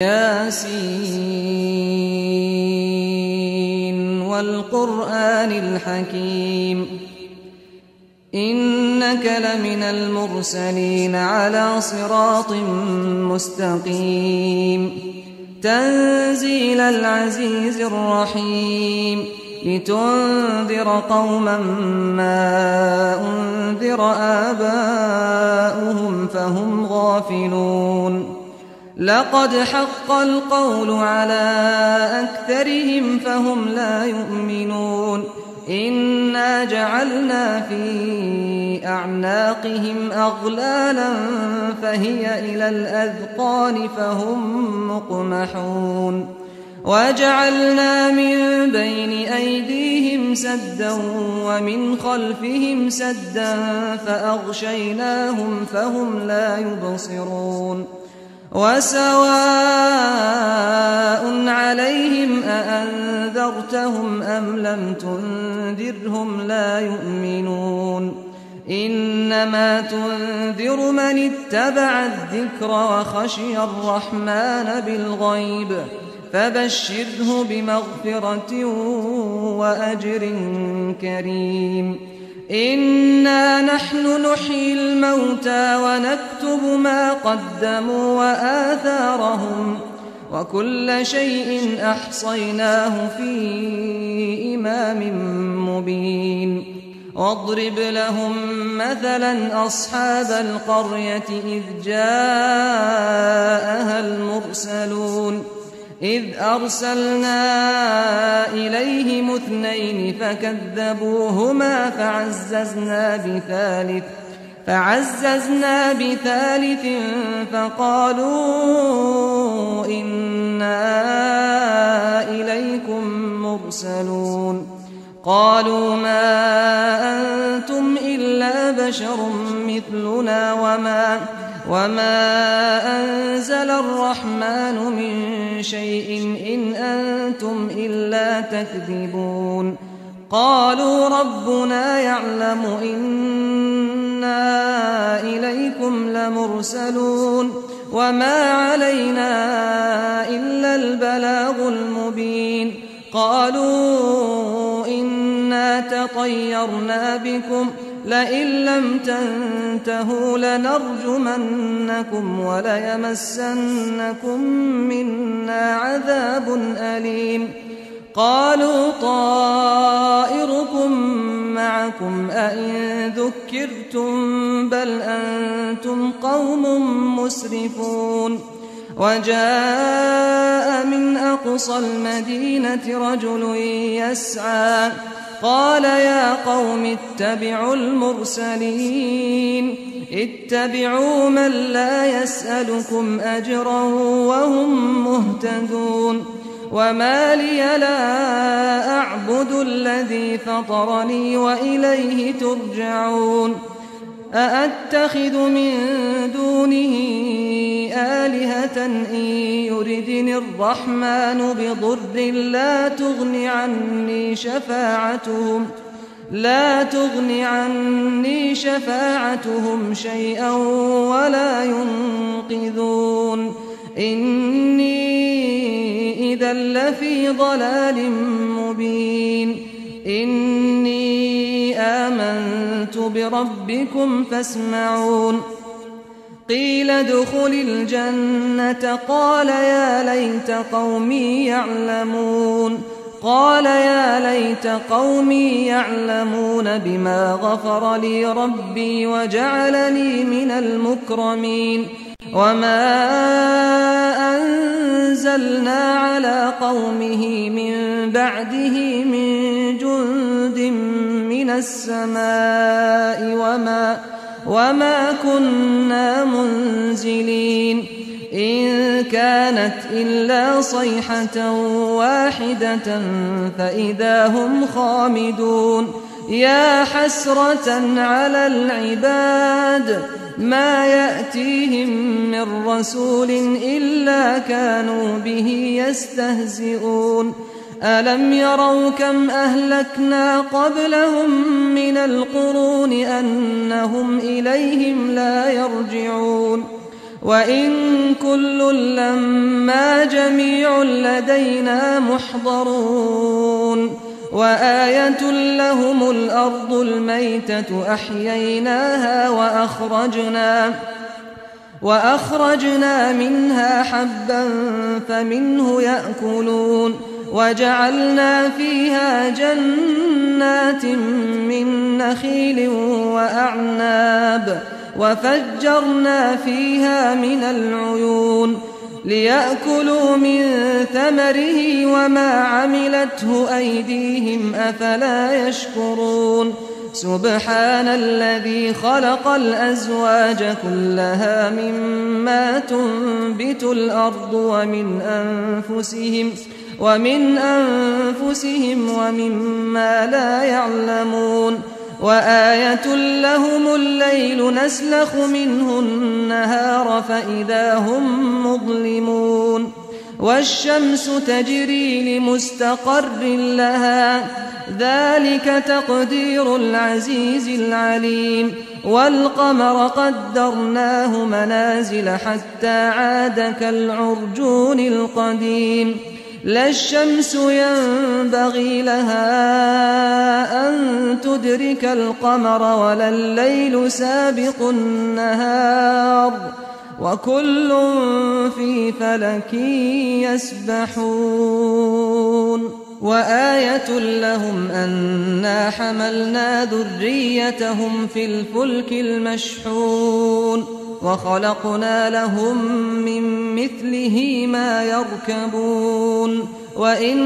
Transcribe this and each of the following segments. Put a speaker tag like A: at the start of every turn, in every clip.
A: ياسين والقرآن الحكيم إنك لمن المرسلين على صراط مستقيم تنزيل العزيز الرحيم لتنذر قوما ما أنذر آباؤهم فهم غافلون لقد حق القول على أكثرهم فهم لا يؤمنون إنا جعلنا في أعناقهم أغلالا فهي إلى الأذقان فهم مقمحون وجعلنا من بين أيديهم سدا ومن خلفهم سدا فأغشيناهم فهم لا يبصرون وسواء عليهم أأنذرتهم أم لم تنذرهم لا يؤمنون إنما تنذر من اتبع الذكر وخشي الرحمن بالغيب فبشره بمغفرة وأجر كريم إنا نحن نحيي الموتى ونكتب ما قدموا وآثارهم وكل شيء أحصيناه في إمام مبين واضرب لهم مثلا أصحاب القرية إذ جاءها المرسلون إذ أرسلنا إليهم اثنين فكذبوهما فعززنا بثالث فقالوا إنا إليكم مرسلون قالوا ما أنتم إلا بشر مثلنا وما أنزل الرحمن من شيء إن أنتم إلا تكذبون قالوا ربنا يعلم إنا إليكم لمرسلون وما علينا إلا البلاغ المبين قالوا إنا تطيرنا بكم لئن لم تنتهوا لنرجمنكم وليمسنكم منا عذاب أليم قالوا طائركم معكم أئن ذكرتم بل أنتم قوم مسرفون وجاء من أقصى المدينة رجل يسعى قال يا قوم اتبعوا المرسلين اتبعوا من لا يسألكم أجرا وهم مهتدون وما لي لا أعبد الذي فطرني وإليه ترجعون أأتخذ من دونه آلهة إن يردني الرحمن بضر لا تغن عني شفاعتهم شيئا ولا ينقذون إني إذا لفي ضلال مبين إني آمنت بربكم فاسمعون قيل ادخل الجنة قال يا ليت قومي يعلمون بما غفر لي ربي وجعلني من المكرمين وما أنزلنا على قومه من بعده من جند من السماء وما كنا منزلين إن كانت إلا صيحة واحدة فإذا هم خامدون يا حسرة على العباد ما يأتيهم من رسول إلا كانوا به يستهزئون ألم يروا كم أهلكنا قبلهم من القرون أنهم إليهم لا يرجعون وإن كل لما جميع لدينا محضرون وآية لهم الأرض الميتة أحييناها وأخرجنا منها حبا فمنه يأكلون وجعلنا فيها جنات من نخيل وأعناب وفجرنا فيها من العيون ليأكلوا من ثمره وما عملته أيديهم أفلا يشكرون سبحان الذي خلق الأزواج كلها مما تنبت الأرض ومن أنفسهم ومما لا يعلمون وآية لهم الليل نسلخ منه النهار فإذا هم مظلمون والشمس تجري لمستقر لها ذلك تقدير العزيز العليم والقمر قدرناه منازل حتى عاد كالعرجون القديم لا الشمس ينبغي لها أن تدرك القمر ولا الليل سابق النهار وكل في فلك يسبحون وآية لهم أنا حملنا ذريتهم في الفلك المشحون وخلقنا لهم من مثله ما يركبون وإن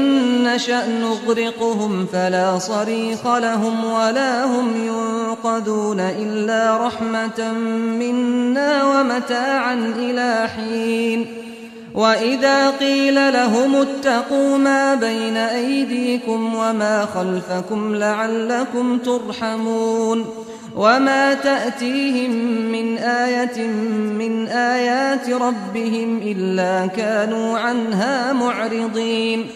A: نشأ نغرقهم فلا صريخ لهم ولا هم ينقذون إلا رحمة منا ومتاعا إلى حين وإذا قيل لهم اتقوا ما بين أيديكم وما خلفكم لعلكم ترحمون وما تأتيهم من آية من آيات ربهم إلا كانوا عنها معرضين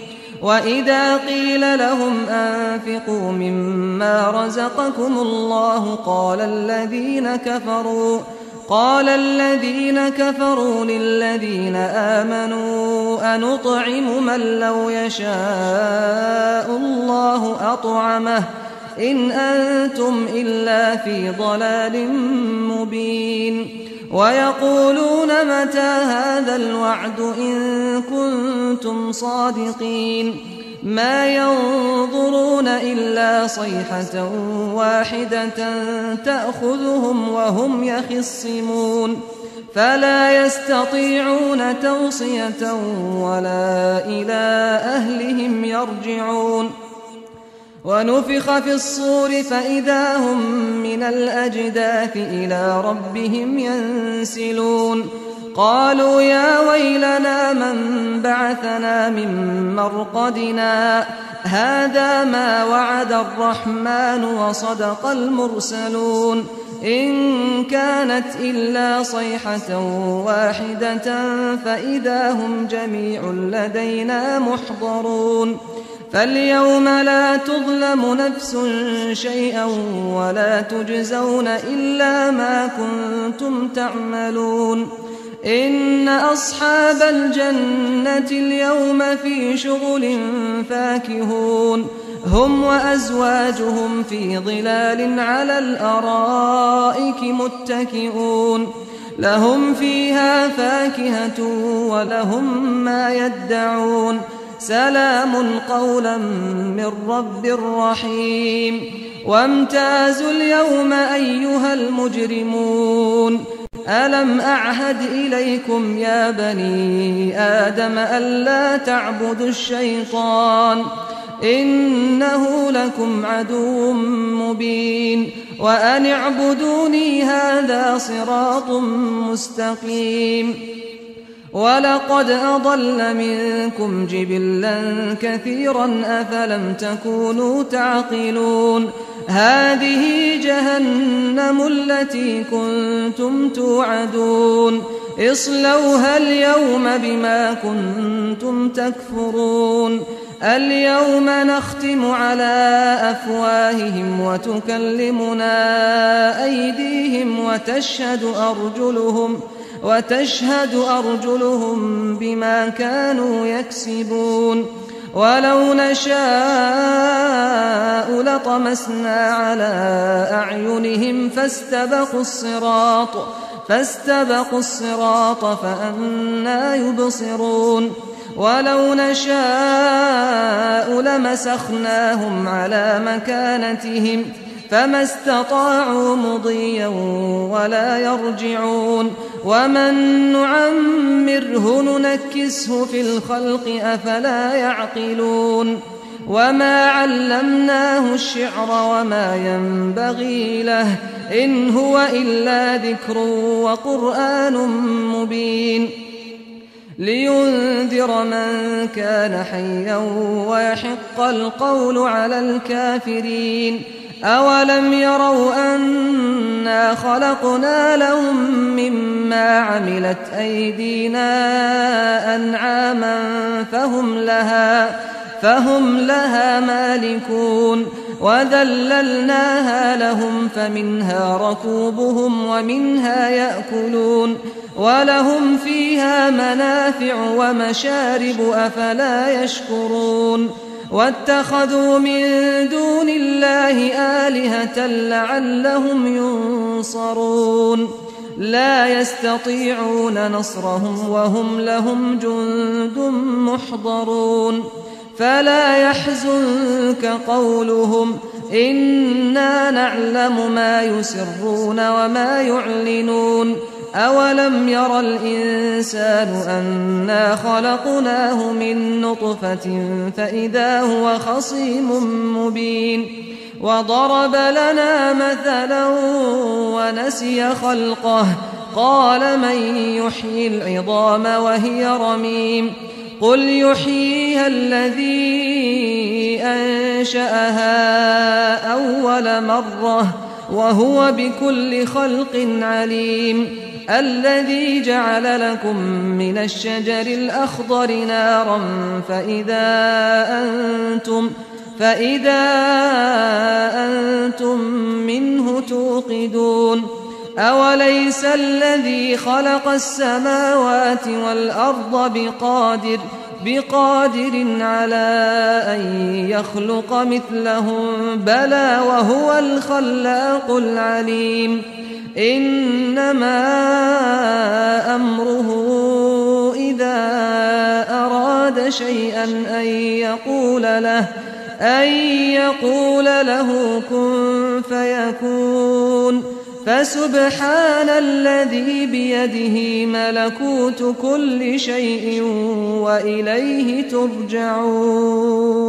A: وإذا قيل لهم أنفقوا مما رزقكم الله قال الذين كفروا للذين آمنوا أنطعم من لو يشاء الله أطعمه إن أنتم إلا في ضلال مبين ويقولون متى هذا الوعد إن كنتم صادقين ما ينظرون إلا صيحة واحدة تأخذهم وهم يخصمون فلا يستطيعون توصية ولا إلى أهلهم يرجعون ونفخ في الصور فإذا هم من الأجداث إلى ربهم ينسلون قالوا يا ويلنا من بعثنا من مرقدنا هذا ما وعد الرحمن وصدق المرسلون إن كانت إلا صيحة واحدة فإذا هم جميع لدينا محضرون فاليوم لا تظلم نفس شيئا ولا تجزون إلا ما كنتم تعملون إن أصحاب الجنة اليوم في شغل فاكهون هم وأزواجهم في ظلال على الأرائك متكئون لهم فيها فاكهة ولهم ما يدعون سلام قولا من رب رحيم وامتازوا اليوم أيها المجرمون ألم أعهد إليكم يا بني آدم ألا تعبدوا الشيطان إنه لكم عدو مبين وأن اعبدوني هذا صراط مستقيم ولقد أضل منكم جبلا كثيرا أفلم تكونوا تعقلون هذه جهنم التي كنتم توعدون اصلوها اليوم بما كنتم تكفرون اليوم نختم على أفواههم وتكلمنا أيديهم وتشهد وتشهد أرجلهم بما كانوا يكسبون ولو نشاء لطمسنا على أعينهم فاستبقوا الصراط فأنى يبصرون ولو نشاء لمسخناهم على مكانتهم فما استطاعوا مضيا ولا يرجعون ومن نعمره ننكسه في الخلق أفلا يعقلون وما علمناه الشعر وما ينبغي له إن هو إلا ذكر وقرآن مبين لينذر من كان حيا ويحق القول على الكافرين أولم يروا أنا خلقنا لهم مما عملت أيدينا أنعاما فهم لها مالكون وذللناها لهم فمنها ركوبهم ومنها يأكلون ولهم فيها منافع ومشارب أفلا يشكرون واتخذوا من دون الله آلهة لعلهم ينصرون لا يستطيعون نصرهم وهم لهم جند محضرون فلا يحزنك قولهم إنا نعلم ما يسرون وما يعلنون أولم ير الإنسان أنا خلقناه من نطفة فإذا هو خصيم مبين وضرب لنا مثلا ونسي خلقه قال من يحيي العظام وهي رميم قل يحييها الذي أنشأها أول مرة وهو بكل خلق عليم الذي جعل لكم من الشجر الأخضر نارا فإذا أنتم منه توقدون أوليس الذي خلق السماوات والأرض بقادر على أن يخلق مثلهم بلى وهو الخلاق العليم إنما أمره إذا أراد شيئا أن يقول له كن فيكون فسبحان الذي بيده ملكوت كل شيء وإليه ترجعون